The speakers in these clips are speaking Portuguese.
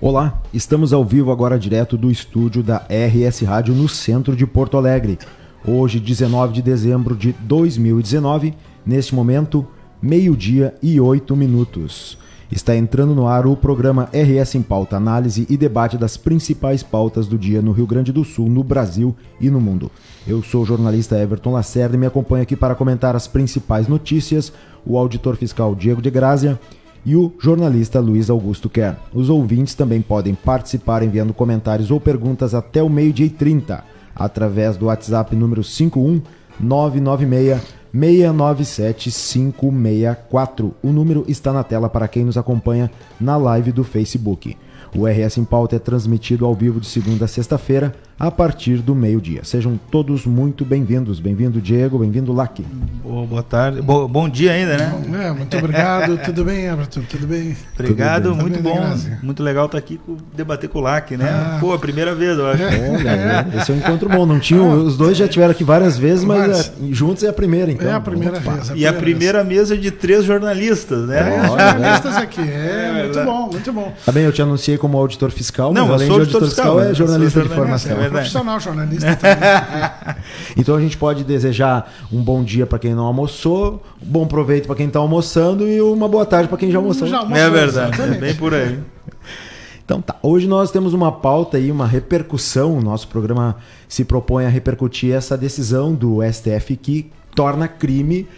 Olá, estamos ao vivo agora direto do estúdio da RS Rádio no centro de Porto Alegre. Hoje, 19 de dezembro de 2019, neste momento, 12:08. Está entrando no ar o programa RS em Pauta, análise e debate das principais pautas do dia no Rio Grande do Sul, no Brasil e no mundo. Eu sou o jornalista Everton Lacerda e me acompanho aqui para comentar as principais notícias, o auditor fiscal Diego de Grazia e o jornalista Luiz Augusto Kerr. Os ouvintes também podem participar enviando comentários ou perguntas até o 12:30, através do WhatsApp número 51996975564. O número está na tela para quem nos acompanha na live do Facebook. O RS em Pauta é transmitido ao vivo de segunda a sexta-feira, a partir do meio-dia. Sejam todos muito bem-vindos. Bem-vindo, Diego. Bem-vindo, Lac. Boa tarde. Bom dia ainda, né? Muito obrigado. Tudo bem, Everton? Tudo bem? Obrigado, Tudo bem. muito bom. Muito legal estar aqui debater com o Lac, né? Pô, a primeira vez, eu acho. Olha, esse é um encontro bom. Não tinha, os dois já tiveram aqui várias vezes, mas juntos é a primeira, então. É a primeira vez. E a primeira mesa de 3 jornalistas, né? Jornalistas aqui. Muito bom, muito bom. Tá bem, eu te anunciei como auditor fiscal, não, mas além de auditor fiscal, é jornalista de formação. É profissional jornalista também. Então a gente pode desejar um bom dia para quem não almoçou, um bom proveito para quem está almoçando e uma boa tarde para quem já almoçou. É verdade, é bem por aí. Então tá, hoje nós temos uma pauta aí, uma repercussão. O nosso programa se propõe a repercutir essa decisão do STF que torna crime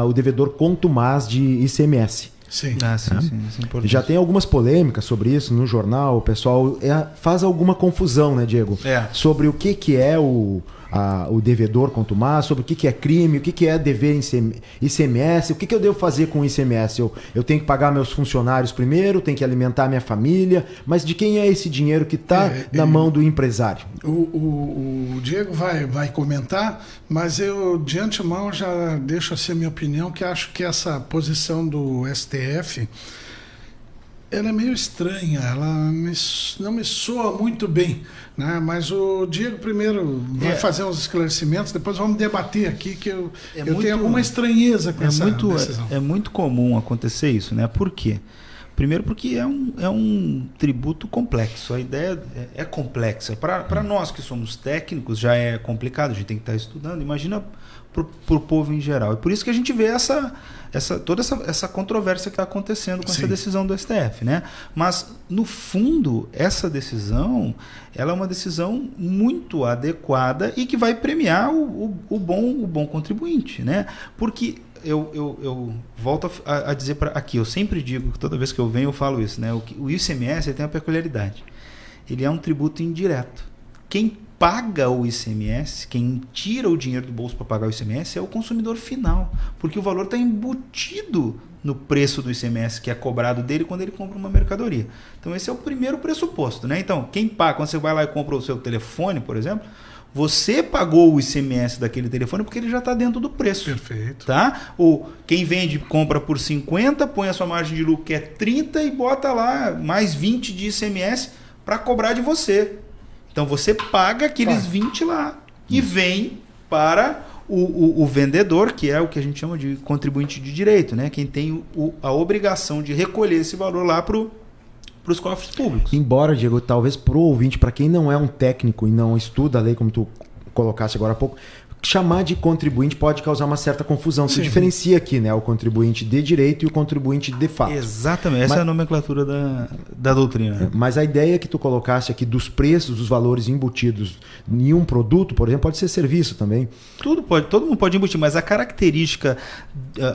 o devedor contumaz de ICMS. Sim. Sim, isso é importante. Já tem algumas polêmicas sobre isso no jornal, o pessoal faz alguma confusão, né, Diego? Sobre o que é o devedor contumaz, sobre o que é crime, o que é dever ICMS, o que eu devo fazer com o ICMS? Eu tenho que pagar meus funcionários primeiro, tenho que alimentar minha família, mas de quem é esse dinheiro que está na mão do empresário? O Diego vai comentar, mas eu de antemão já deixo assim a minha opinião, que acho que essa posição do STF ela é meio estranha, ela não me soa muito bem, né? Mas o Diego primeiro vai fazer uns esclarecimentos, depois vamos debater aqui, que eu tenho alguma estranheza com essa decisão. É muito comum acontecer isso, né? Por quê? Primeiro porque é um tributo complexo, a ideia é complexa. Para nós que somos técnicos já é complicado, a gente tem que estar estudando, imagina para o povo em geral. É por isso que a gente vê toda essa controvérsia que está acontecendo com essa decisão do STF, né? Mas, no fundo, essa decisão ela é uma decisão muito adequada e que vai premiar o bom contribuinte, né? Porque eu volto a dizer aqui, eu sempre digo, toda vez que eu venho eu falo isso, né? O ICMS tem uma peculiaridade. Ele é um tributo indireto. Quem paga o ICMS, quem tira o dinheiro do bolso para pagar o ICMS é o consumidor final, porque o valor está embutido no preço do ICMS que é cobrado dele quando ele compra uma mercadoria. Então esse é o primeiro pressuposto, né? Então quem paga, quando você vai lá e compra o seu telefone, por exemplo, você pagou o ICMS daquele telefone porque ele já está dentro do preço. Perfeito. Tá? Ou quem vende, compra por 50, põe a sua margem de lucro que é 30 e bota lá mais 20 de ICMS para cobrar de você. Então você paga aqueles 20 lá e vem para o vendedor, que é o que a gente chama de contribuinte de direito, né? Quem tem a obrigação de recolher esse valor lá para os cofres públicos. Embora, Diego, talvez para o ouvinte, para quem não é um técnico e não estuda a lei, como tu colocaste agora há pouco, chamar de contribuinte pode causar uma certa confusão. Se diferencia aqui, né? O contribuinte de direito e o contribuinte de fato. Exatamente, essa é a nomenclatura da doutrina. Mas a ideia que tu colocaste aqui dos preços, dos valores embutidos em um produto, por exemplo, pode ser serviço também. Todo mundo pode embutir, mas a característica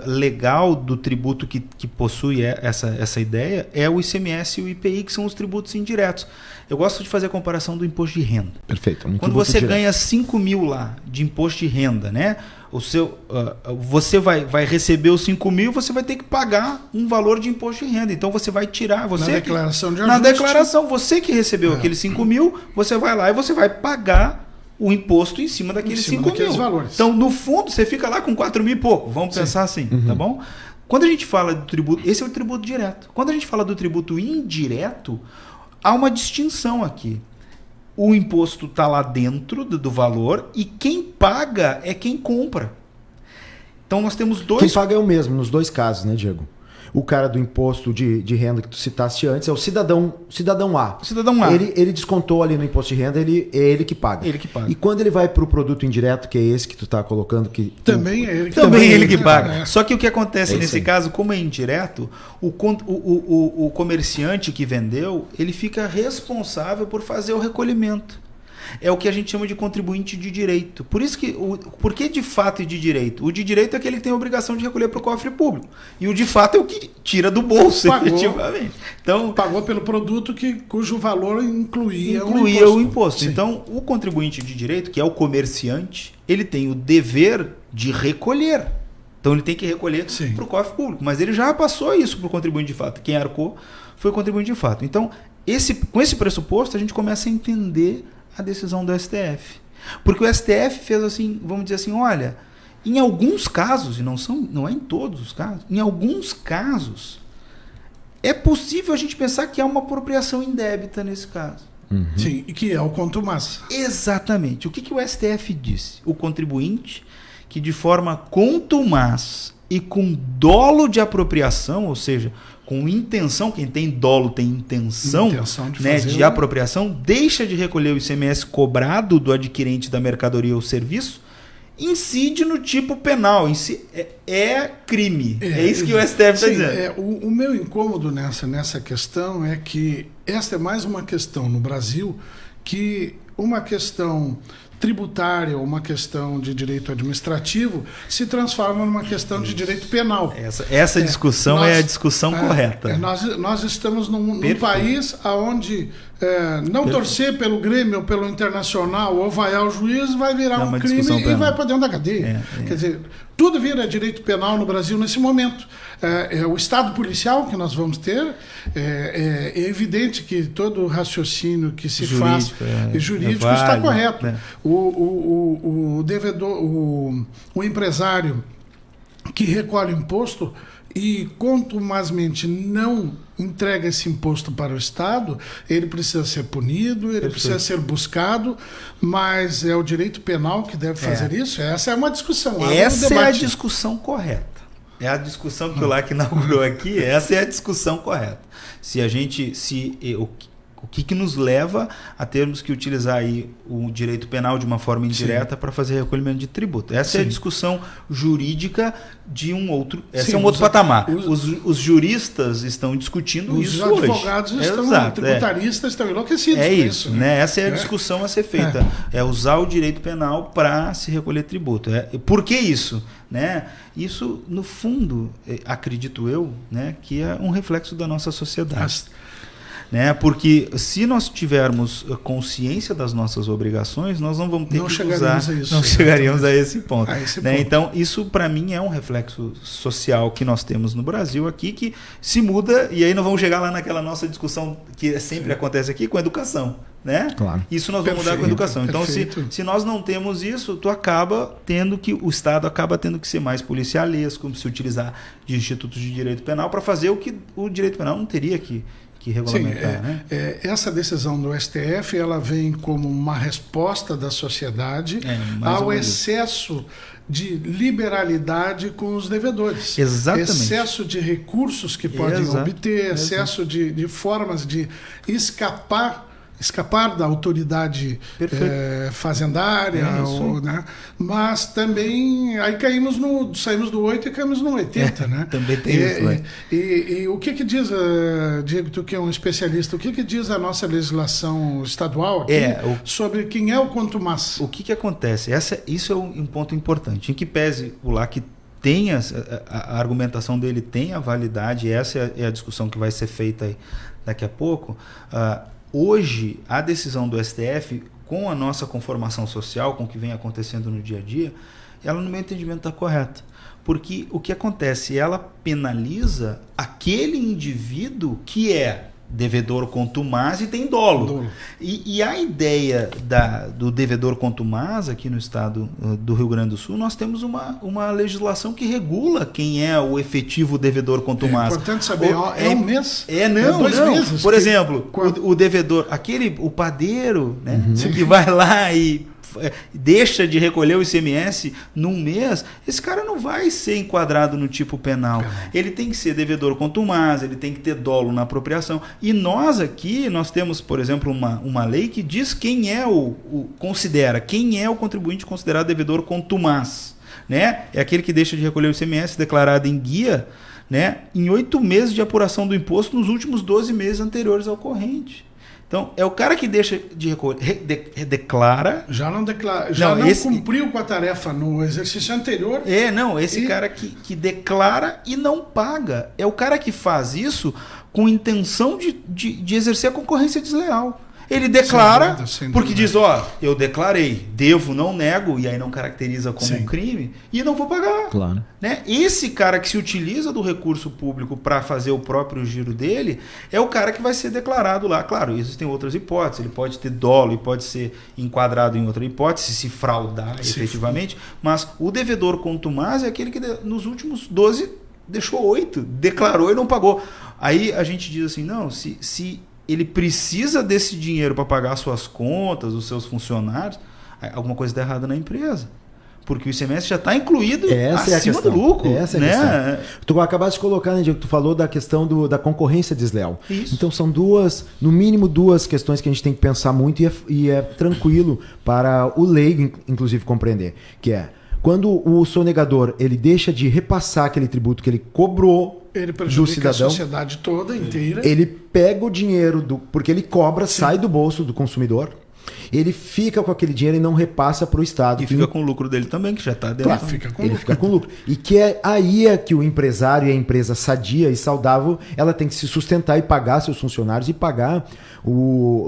legal do tributo que possui essa ideia é o ICMS e o IPI, que são os tributos indiretos. Eu gosto de fazer a comparação do imposto de renda. Perfeito. Quando você ganha 5 mil lá de imposto de renda, né? Você vai receber os 5 mil, você vai ter que pagar um valor de imposto de renda. Então você vai tirar. Na declaração de ajuste. Na declaração, você que recebeu aqueles 5 mil, você vai lá e você vai pagar o imposto em cima daqueles 5 mil. Valores. Então, no fundo, você fica lá com 4 mil e pouco. Vamos pensar assim, tá bom? Quando a gente fala do tributo, esse é o tributo direto. Quando a gente fala do tributo indireto, há uma distinção aqui. O imposto está lá dentro do valor e quem paga é quem compra. Então nós temos dois... Quem paga é o mesmo nos dois casos, né, Diego? o cara do imposto de renda que tu citaste antes é o cidadão A. O cidadão A. Ele descontou ali no imposto de renda, é ele que paga. Ele que paga. E quando ele vai para o produto indireto, que é esse que tu está colocando, que Também é ele que Também ele que paga. paga. Só que o que acontece É nesse aí. caso, como é indireto, o comerciante que vendeu, ele fica responsável por fazer o recolhimento. É o que a gente chama de contribuinte de direito. Por isso que, por que de fato e de direito? O de direito é aquele que tem a obrigação de recolher para o cofre público. E o de fato é o que tira do bolso, Pagou. efetivamente. Então, Pagou pelo produto cujo valor incluía o imposto. Sim. Então, o contribuinte de direito, que é o comerciante, ele tem o dever de recolher. Então, ele tem que recolher Sim. para o cofre público. Mas ele já passou isso para o contribuinte de fato. Quem arcou foi o contribuinte de fato. Então, com esse pressuposto, a gente começa a entender a decisão do STF. Porque o STF fez assim, vamos dizer assim, olha, em alguns casos, e não é em todos os casos, em alguns casos, é possível a gente pensar que há uma apropriação indébita nesse caso. Sim, e que é o contumaz. Exatamente. O que o STF disse? O contribuinte que de forma contumaz e com dolo de apropriação, ou seja, com intenção, quem tem dolo tem intenção de né, fazer de apropriação, deixa de recolher o ICMS cobrado do adquirente da mercadoria ou serviço, incide no tipo penal, é crime. É isso que o STF está dizendo. O meu incômodo nessa questão é que esta é mais uma questão no Brasil que uma questão tributária ou uma questão de direito administrativo se transforma numa questão de direito penal. Essa discussão é a discussão correta. Nós estamos num país onde não torcer pelo Grêmio ou pelo Internacional ou vai ao juiz vai virar um crime e vai para dentro da cadeia. Quer dizer, tudo vira direito penal no Brasil nesse momento. O Estado policial que nós vamos ter, é evidente que todo o raciocínio que se faz jurídico está correto. Né? O devedor, o empresário que recolhe imposto e contumazmente não entrega esse imposto para o Estado, ele precisa ser punido, ele precisa ser buscado, mas é o direito penal que deve fazer isso? Essa é uma discussão. Essa é a discussão correta. É a discussão que o LAC inaugurou aqui, essa é a discussão correta. O que nos leva a termos que utilizar aí o direito penal de uma forma indireta para fazer recolhimento de tributo. Essa é a discussão jurídica de um outro... Esse é um outro patamar. Os juristas estão discutindo isso hoje. Os advogados tributaristas estão enlouquecidos com isso. Né? Essa é a discussão a ser feita. É usar o direito penal para se recolher tributo. Por que isso? Né? Isso, no fundo, acredito eu, né, que é um reflexo da nossa sociedade. Né? Porque se nós tivermos consciência das nossas obrigações, nós não vamos ter que usar, não chegaríamos a esse ponto. Né? Então, isso para mim é um reflexo social que nós temos no Brasil aqui, que se muda, e aí nós vamos chegar lá naquela nossa discussão que sempre acontece aqui com a educação. Né? Claro. Isso nós vamos mudar com a educação. Então, se nós não temos isso, o Estado acaba tendo que ser mais policialesco, se utilizar de institutos de direito penal para fazer o que o direito penal não teria que regulamentar. Né? Essa decisão do STF ela vem como uma resposta da sociedade ao excesso de liberalidade com os devedores. Exatamente. Excesso de recursos que podem obter, excesso de formas de escapar da autoridade fazendária, né? Mas também aí saímos do 8 e caímos no 80, né? Também tem isso, né? E o que diz, Diego, tu que é um especialista, o que diz a nossa legislação estadual aqui sobre quem é o contumaz? O que acontece? Isso é um ponto importante, em que pese o LAC tenha a argumentação dele tem a validade, essa é a discussão que vai ser feita aí daqui a pouco. Hoje, a decisão do STF, com a nossa conformação social, com o que vem acontecendo no dia a dia, ela, no meu entendimento, está correta. Porque o que acontece? Ela penaliza aquele indivíduo que é devedor contumaz e tem dolo. E a ideia do devedor contumaz aqui no estado do Rio Grande do Sul, nós temos uma legislação que regula quem é o efetivo devedor contumaz. É importante saber, um mês? Não. 2 meses. Por exemplo, o devedor, o padeiro, né, que vai lá e deixa de recolher o ICMS num mês, esse cara não vai ser enquadrado no tipo penal. Ele tem que ser devedor contumaz, ele tem que ter dolo na apropriação. E nós aqui, nós temos, por exemplo, uma lei que diz quem é quem é o contribuinte considerado devedor contumaz. Né? É aquele que deixa de recolher o ICMS declarado em guia, né, em 8 meses de apuração do imposto nos últimos 12 meses anteriores ao corrente. Então, é o cara que deixa de recolher, declara... Já não cumpriu com a tarefa no exercício anterior. Esse cara que declara e não paga. É o cara que faz isso com intenção de exercer a concorrência desleal. Ele declara, sem dúvida. Porque diz, eu declarei, devo, não nego, e aí não caracteriza como um crime, e não vou pagar. Claro. Né? Esse cara que se utiliza do recurso público para fazer o próprio giro dele, é o cara que vai ser declarado lá. Claro, existem outras hipóteses, ele pode ter dolo e pode ser enquadrado em outra hipótese, se fraudar efetivamente, mas o devedor contumaz é aquele que nos últimos 12 deixou 8, declarou e não pagou. Aí a gente diz assim, não, se ele precisa desse dinheiro para pagar suas contas, os seus funcionários, alguma coisa está errada na empresa. Porque o ICMS já está incluído acima do lucro. Essa é a questão. Tu acabaste de colocar, né, Diego? Tu falou da questão da concorrência desleal. Isso. Então são no mínimo duas questões que a gente tem que pensar muito e é tranquilo para o leigo, inclusive, compreender. Que é, quando o sonegador ele deixa de repassar aquele tributo que ele cobrou, ele prejudica do cidadão, a sociedade toda inteira. Ele pega o dinheiro, porque ele cobra, sai do bolso do consumidor, ele fica com aquele dinheiro e não repassa para o Estado. E fica com o lucro dele também, que já está dentro. Claro, fica com lucro. E que aí é que o empresário e a empresa sadia e saudável, ela tem que se sustentar e pagar seus funcionários e pagar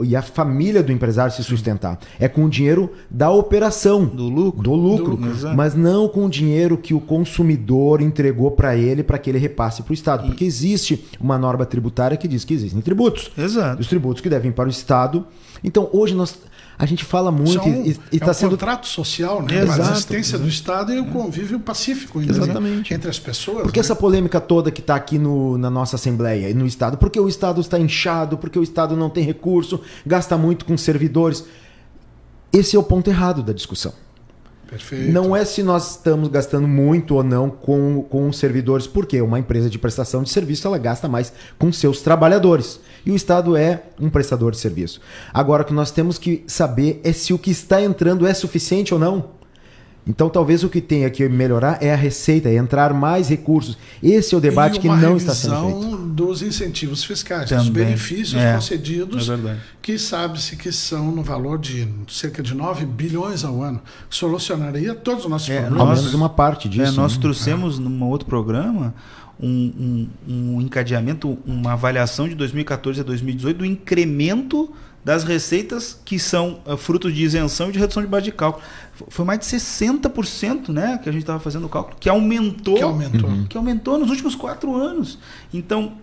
e a família do empresário se sustentar. É com o dinheiro da operação. Do lucro. Mas não com o dinheiro que o consumidor entregou para ele para que ele repasse para o Estado. Porque existe uma norma tributária que diz que existem tributos. Exato. Os tributos que devem para o Estado. Então, hoje a gente fala muito e está sendo contrato social, né? A existência do Estado e o convívio pacífico entre as pessoas. Porque essa polêmica toda que está aqui na nossa Assembleia e no Estado, porque o Estado está inchado, porque o Estado não tem recurso, gasta muito com servidores. Esse é o ponto errado da discussão. Perfeito. Não é se nós estamos gastando muito ou não com os servidores, porque uma empresa de prestação de serviço ela gasta mais com seus trabalhadores. E o Estado é um prestador de serviço. Agora, o que nós temos que saber é se o que está entrando é suficiente ou não. Então, talvez o que tenha que melhorar é a receita, é entrar mais recursos. Esse é o debate que não está sendo feito. Uma revisão dos incentivos fiscais, também. dos benefícios concedidos, que sabe-se que são no valor de cerca de 9 bilhões ao ano. Solucionaria todos os nossos problemas. Ao menos uma parte disso. Nós trouxemos num outro programa um encadeamento, uma avaliação de 2014 a 2018 do incremento das receitas que são frutos de isenção e de redução de base de cálculo. Foi mais de 60%, né, que a gente estava fazendo o cálculo, que aumentou nos últimos 4 anos. Então,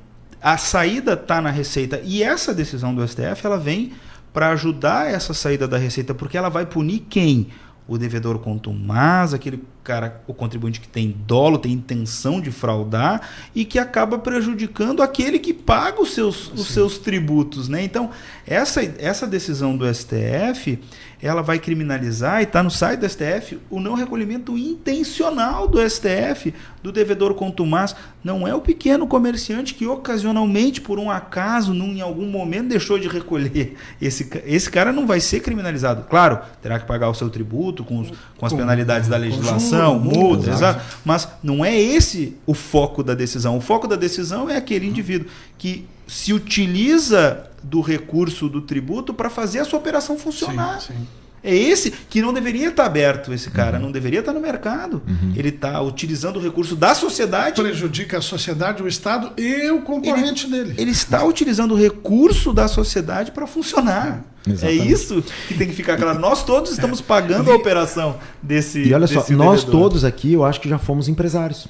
a saída está na receita. E essa decisão do STF ela vem para ajudar essa saída da receita, porque ela vai punir quem? O devedor contumaz, aquele cara, o contribuinte que tem dolo, tem intenção de fraudar e que acaba prejudicando aquele que paga os seus tributos, né? Então, essa decisão do STF, ela vai criminalizar, e está no site do STF, o não recolhimento intencional do STF, do devedor contumaz. Não é o pequeno comerciante que ocasionalmente, por um acaso, em algum momento deixou de recolher. Esse cara não vai ser criminalizado. Claro, terá que pagar o seu tributo com as penalidades da legislação, multa, exato. Mas não é esse o foco da decisão. O foco da decisão é aquele indivíduo que se utiliza do recurso do tributo para fazer a sua operação funcionar. Sim. É esse que não deveria estar aberto, esse cara, não deveria estar no mercado. Ele está utilizando o recurso da sociedade. Prejudica a sociedade, o Estado e o concorrente dele. Ele está utilizando o recurso da sociedade para funcionar. Exatamente. É isso que tem que ficar claro. Nós todos estamos pagando a operação desse. E olha só, devedor. nós todos aqui, eu acho que já fomos empresários.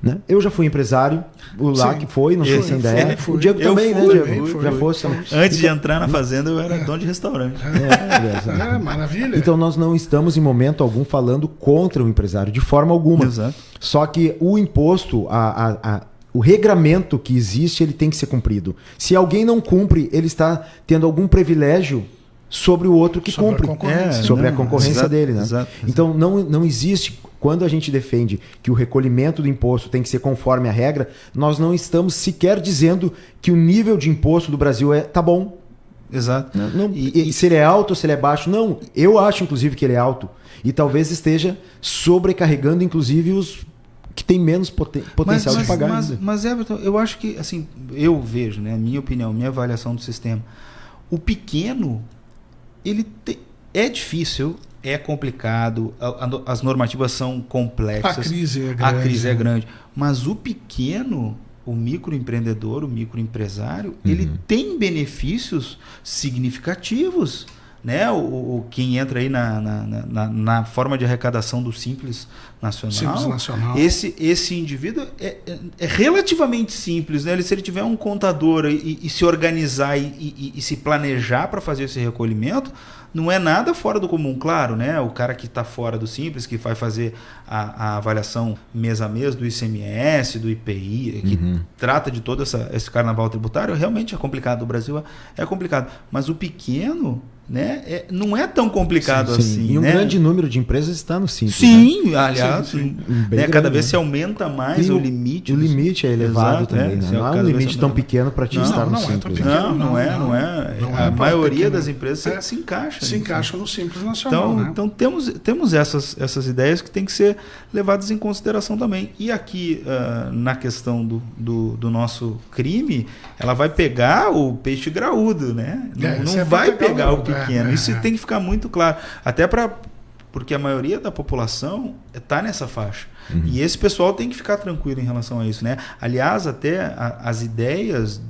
Né? Eu já fui empresário, o lá que foi, não sei se ainda é. O Diego também, né, Diego? Já fosse também. Antes de entrar na fazenda, eu era dono de restaurante. Maravilha. Então nós não estamos em momento algum falando contra o empresário, de forma alguma. Exato. Só que o imposto, o regramento que existe, ele tem que ser cumprido. Se alguém não cumpre, ele está tendo algum privilégio sobre o outro que Sobre a cumpre. concorrência, Sobre a né? concorrência Exato, dele, né? exato. Então não existe, quando a gente defende que o recolhimento do imposto tem que ser conforme a regra, nós não estamos sequer dizendo que o nível de imposto do Brasil tá bom. Exato. Não, e se ele é alto ou se ele é baixo, não. Eu acho, inclusive, que ele é alto. E talvez esteja sobrecarregando, inclusive, os que têm menos potencial de pagar. Mas, Everton, eu acho que, assim, eu vejo, né, minha opinião, minha avaliação do sistema, o pequeno, é difícil, é complicado, as normativas são complexas. A crise é grande. A crise é grande. Mas o pequeno, o microempreendedor, o microempresário, ele tem benefícios significativos. Né? Quem entra aí na forma de arrecadação do Simples Nacional, esse indivíduo é relativamente simples. Né? Se ele tiver um contador e se organizar e se planejar para fazer esse recolhimento, não é nada fora do comum. Claro, né? O cara que está fora do Simples, que vai fazer a avaliação mês a mês do ICMS, do IPI, que trata de todo esse carnaval tributário, realmente é complicado. O Brasil é complicado. Mas o pequeno, né, não é tão complicado assim. E um né? grande número de empresas está no Simples. Sim, né? aliás, né, cada vez se aumenta mais o limite. O limite é elevado. Exato, também. Né? Não é um limite tão pequeno para ti estar no Simples. Não é. A maioria das empresas se encaixa. Se encaixa no Simples Nacional. Então temos essas ideias que têm que ser levadas em consideração também. E aqui, na questão do nosso crime, ela vai pegar o peixe graúdo, né? Não vai pegar o pequeno. Isso tem que ficar muito claro. Até porque a maioria da população está nessa faixa. E esse pessoal tem que ficar tranquilo em relação a isso. Né? Aliás, até as ideias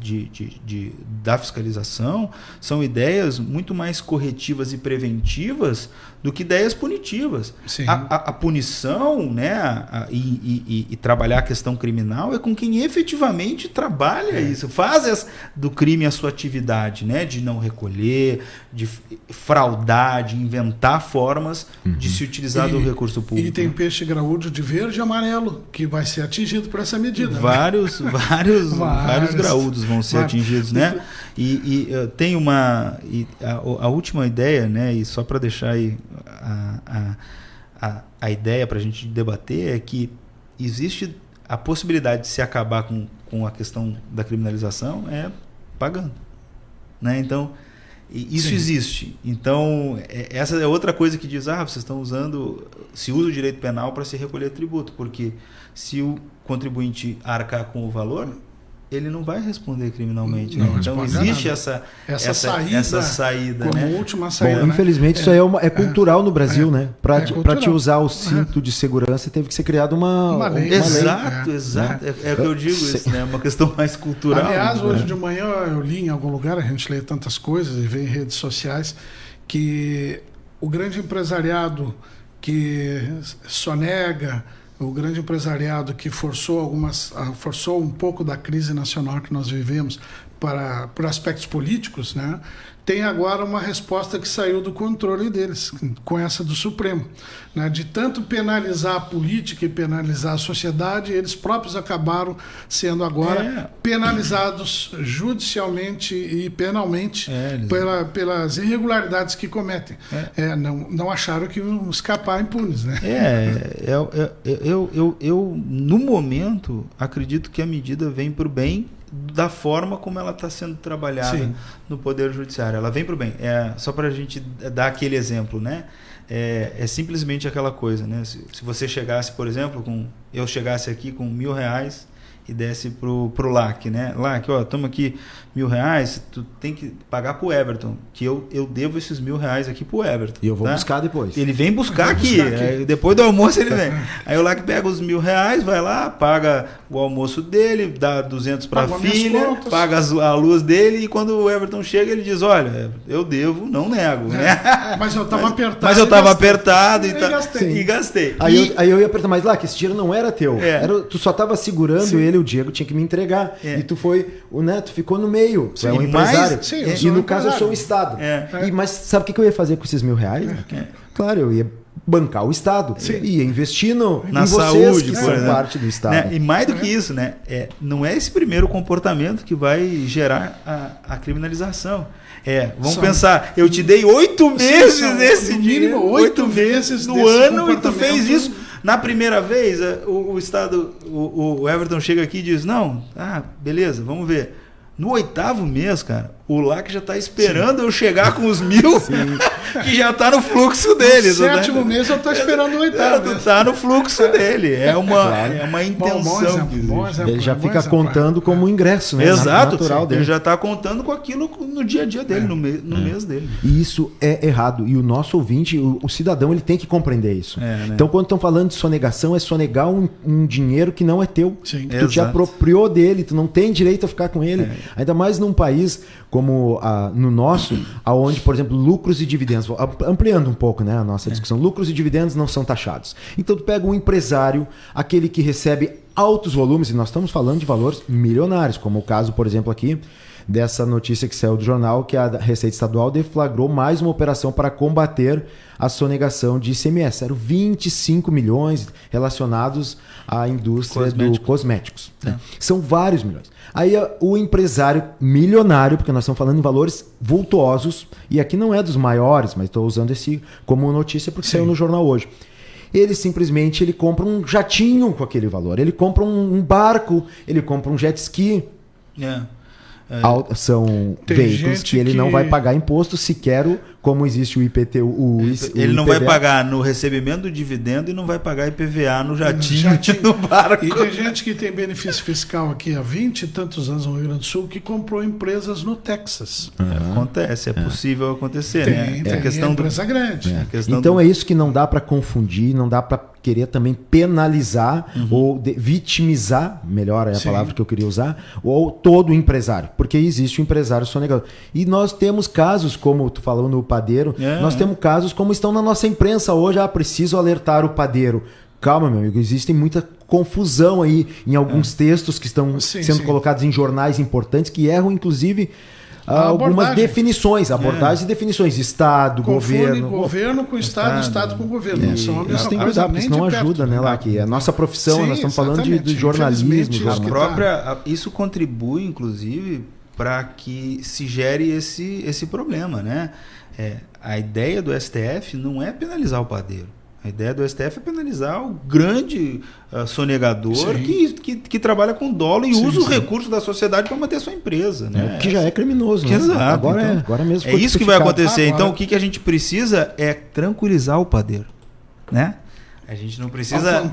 da fiscalização são ideias muito mais corretivas e preventivas do que ideias punitivas. A punição, né, e trabalhar a questão criminal é com quem efetivamente trabalha isso, faz do crime a sua atividade, né, de não recolher, de fraudar, de inventar formas de se utilizar do recurso público. E tem peixe graúdo de verde e amarelo, que vai ser atingido por essa medida. Vários graúdos vão ser atingidos, né? E tem a última ideia, né? E só para deixar aí a ideia para a gente debater é que existe a possibilidade de se acabar com a questão da criminalização pagando, né? Então isso existe. Então essa é outra coisa que diz, vocês estão se usa o direito penal para se recolher tributo, porque se o contribuinte arcar com o valor, ele não vai responder criminalmente. Não, né? Então existe essa saída, como né? última saída. Bom, infelizmente isso aí é cultural no Brasil, né? Para te usar o cinto de segurança teve que ser criada uma lei. Exato. É o que eu digo, isso, né? Uma questão mais cultural. Aliás, hoje de manhã eu li em algum lugar, a gente lê tantas coisas e vê em redes sociais, que o grande empresariado que sonega, o grande empresariado que forçou um pouco da crise nacional que nós vivemos por aspectos políticos, né, tem agora uma resposta que saiu do controle deles, com essa do Supremo. Né, de tanto penalizar a política e penalizar a sociedade, eles próprios acabaram sendo agora penalizados judicialmente e penalmente pelas irregularidades que cometem. Não acharam que iam escapar impunes. Né? Eu, no momento, acredito que a medida vem para o bem da forma como ela está sendo trabalhada no Poder Judiciário. Ela vem para o bem. Só para a gente dar aquele exemplo, né? É simplesmente aquela coisa, né? Se você chegasse, por exemplo, eu chegasse aqui com R$1.000 e desse pro LAC, né? LAC, toma aqui R$1.000, tu tem que pagar pro Everton, que eu devo esses R$1.000 aqui pro Everton. E eu vou buscar depois. Ele vem buscar aqui. Depois do almoço ele vem. Aí o LAC pega os R$1.000, vai lá, paga o almoço dele, dá 200 para a filha, paga a luz dele, e quando o Everton chega, ele diz, olha, eu devo, não nego. Né? Mas eu estava apertado. Mas eu estava apertado e gastei. Aí eu ia apertar mais lá, que esse dinheiro não era teu. Tu só estava segurando ele, o Diego tinha que me entregar. E tu tu ficou no meio. Tu é um empresário. E no caso eu sou o Estado. Mas sabe o que eu ia fazer com esses R$1.000? Claro, eu ia bancar o Estado. Ia investir na em saúde, vocês que são né? parte do Estado. Né? E mais do que isso, né? Não é esse primeiro comportamento que vai gerar a criminalização. Vamos pensar, eu te dei 8 meses esse dinheiro, 8 vezes no ano, e tu fez isso. Na primeira vez, o Estado, o Everton chega aqui e diz, não, beleza, vamos ver. No 8º mês, cara, o LAC já está esperando eu chegar com os 1.000 que já está no fluxo deles. No 7º mês eu estou esperando o 8º. Está no fluxo dele. É uma intenção. Ele já fica contando como ingresso, né? Exato. Natural dele. Ele já está contando com aquilo no dia a dia dele, no mês dele. E isso é errado. E o nosso ouvinte, o cidadão, ele tem que compreender isso. Né? Então, quando estão falando de sonegação, é sonegar um dinheiro que não é teu. Sim. Tu te apropriou dele, tu não tem direito a ficar com ele. Ainda mais num país como no nosso, onde, por exemplo, lucros e dividendos, ampliando um pouco, né, a nossa discussão, lucros e dividendos não são taxados. Então tu pega um empresário, aquele que recebe altos volumes, e nós estamos falando de valores milionários, como o caso, por exemplo, aqui, dessa notícia que saiu do jornal, que a Receita Estadual deflagrou mais uma operação para combater a sonegação de ICMS. Eram 25 milhões relacionados à indústria dos cosméticos. São vários milhões. Aí o empresário milionário, porque nós estamos falando em valores vultuosos, e aqui não é dos maiores, mas estou usando esse como notícia porque saiu no jornal hoje. Ele simplesmente compra um jatinho com aquele valor, ele compra um barco, ele compra um jet ski. São veículos que ele não vai pagar imposto sequer, como existe o IPTU. Ele não vai pagar no recebimento do dividendo e não vai pagar IPVA no jatinho. No barco. E tem gente que tem benefício fiscal aqui há 20 e tantos anos no Rio Grande do Sul que comprou empresas no Texas. Acontece, é possível acontecer. Tem a questão empresa grande. Então é isso que não dá para confundir, não dá para querer também penalizar ou vitimizar, melhor é a palavra que eu queria usar, ou todo empresário, porque existe o empresário sonegador. E nós temos casos, como tu falou no padeiro, nós temos casos como estão na nossa imprensa hoje, preciso alertar o padeiro. Calma, meu amigo, existe muita confusão aí em alguns textos que estão sendo colocados em jornais importantes, que erram, inclusive, algumas definições, abordagens e definições. Estado, governo. Governo com Estado, Estado com governo. Isso tem que cuidar, porque isso não ajuda, né, lá, que a nossa profissão, nós estamos falando de jornalismo. Isso contribui, inclusive, para que se gere esse problema, né? A ideia do STF não é penalizar o padeiro. A ideia do STF é penalizar o grande sonegador que trabalha com dolo e usa o recurso da sociedade para manter a sua empresa. Né? Que já é criminoso. Né? Exato. Agora mesmo é isso que vai acontecer. Então, o que a gente precisa é tranquilizar o padeiro. Né? A gente não precisa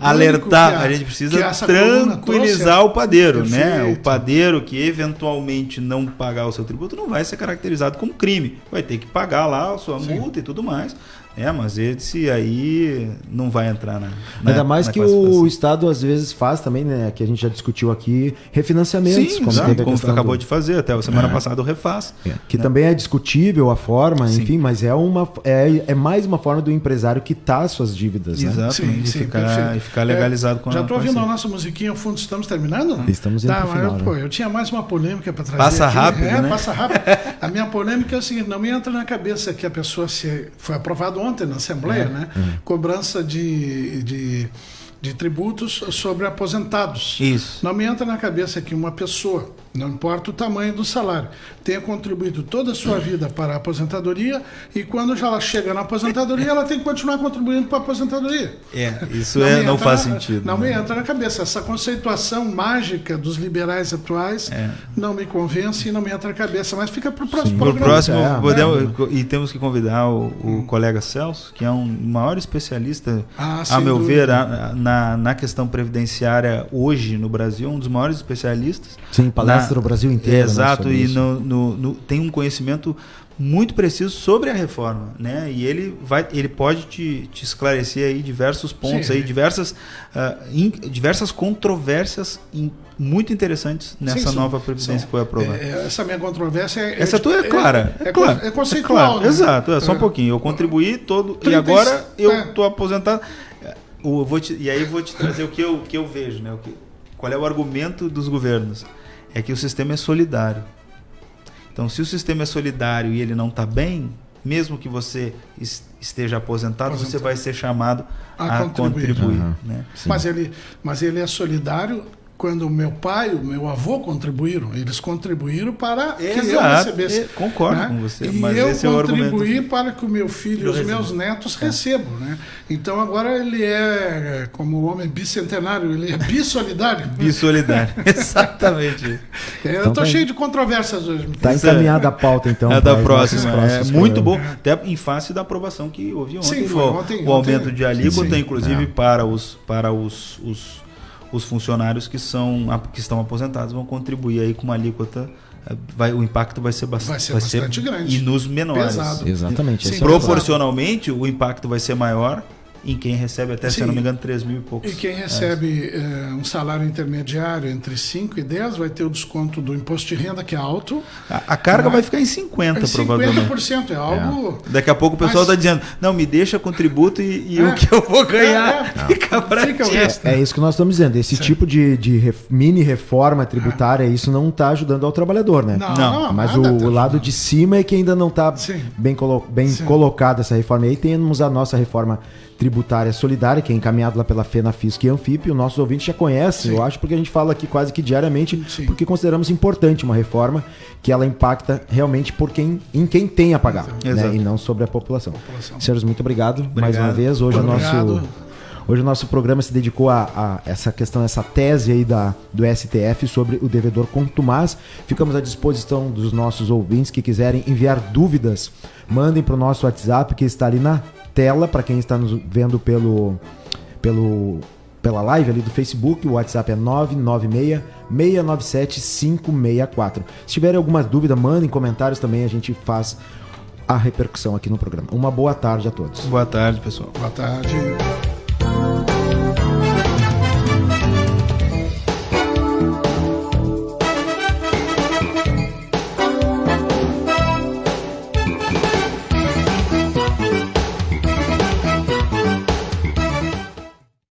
alertar, a gente precisa tranquilizar o padeiro. Né? O padeiro que eventualmente não pagar o seu tributo não vai ser caracterizado como crime. Vai ter que pagar lá a sua multa e tudo mais. Mas esse aí não vai entrar ainda mais que o Estado às vezes faz também, né? Que a gente já discutiu aqui, refinanciamentos. Como acabou de fazer, até a semana passada o refaz. Que também é discutível a forma, enfim, mas é mais uma forma do empresário quitar suas dívidas. Exato, né? E ficar legalizado com a Já estou ouvindo a nossa musiquinha ao fundo, estamos terminando? Estamos indo pro final. Eu tinha mais uma polêmica para trazer. Passa aqui. rápido, né? Passa rápido. A minha polêmica é o seguinte, não me entra na cabeça que a pessoa foi aprovado ontem na Assembleia, né? Cobrança de tributos sobre aposentados. Isso. Não me entra na cabeça que uma pessoa, não importa o tamanho do salário, tenha contribuído toda a sua vida para a aposentadoria e quando já ela chega na aposentadoria, ela tem que continuar contribuindo para a aposentadoria. Isso não faz sentido. Não me entra na cabeça. Essa conceituação mágica dos liberais atuais não me convence e não me entra na cabeça. Mas fica para o próximo programa. E temos que convidar o colega Celso, que é um maior especialista, a meu ver, na questão previdenciária hoje no Brasil, um dos maiores especialistas. Sim, palestra no Brasil inteiro. Exato, né, e tem um conhecimento muito preciso sobre a reforma, né? E ele pode te esclarecer aí diversos pontos, aí, diversas controvérsias muito interessantes nessa nova previdência que foi aprovada. Essa minha controvérsia essa tua é clara. É conceitual. Né? Exato, só um pouquinho. Eu contribuí todo e agora eu estou aposentado. E aí eu vou te trazer o que eu vejo, né? Qual é o argumento dos governos? É que o sistema é solidário. Então, se o sistema é solidário e ele não está bem, mesmo que você esteja aposentado, você vai ser chamado a contribuir. Né? Mas ele é solidário. Quando o meu pai e o meu avô contribuíram, eles contribuíram para que eu recebesse. Concordo com você. E mas eu esse é contribuí para que o meu filho e os meus netos recebam. Né? Então agora ele é, como o homem bicentenário, ele é bissolidário. Bissolidário, exatamente. Eu estou cheio de controvérsias hoje. Está encaminhada a pauta, então. É da próxima. É muito bom. Até em face da aprovação que houve ontem. Sim, o aumento de alíquota, inclusive para os funcionários que estão aposentados vão contribuir aí com uma alíquota. O impacto vai ser bastante grande. E nos menores. Pesado. Exatamente. Sim, proporcionalmente, o impacto vai ser maior em quem recebe até, se eu não me engano, 3 mil e poucos. E quem recebe um salário intermediário entre 5 e 10 vai ter o desconto do imposto de renda, que é alto. A carga vai ficar em 50%, provavelmente. 50% é algo... Daqui a pouco o pessoal está dizendo, não, me deixa com tributo e o que eu vou ganhar fica pra ti. É isso que nós estamos dizendo. Esse tipo de mini reforma tributária, isso não está ajudando ao trabalhador, né? Não, mas o lado de cima é que ainda não está bem colocada essa reforma. E aí temos a nossa reforma tributária solidária, que é encaminhado lá pela FENAFISC e Anfip. Os nossos ouvintes já conhecem, eu acho, porque a gente fala aqui quase que diariamente, porque consideramos importante uma reforma que ela impacta realmente em quem tem a pagar, né? E não sobre a população. Senhores, muito obrigado mais uma vez. Hoje o nosso programa se dedicou a essa questão, essa tese aí do STF sobre o devedor contumaz. Ficamos à disposição dos nossos ouvintes que quiserem enviar dúvidas. Mandem para o nosso WhatsApp, que está ali na tela, para quem está nos vendo pela live ali do Facebook. O WhatsApp é 996-697-564. Se tiverem alguma dúvida, mandem comentários também, a gente faz a repercussão aqui no programa. Uma boa tarde a todos. Boa tarde, pessoal. Boa tarde.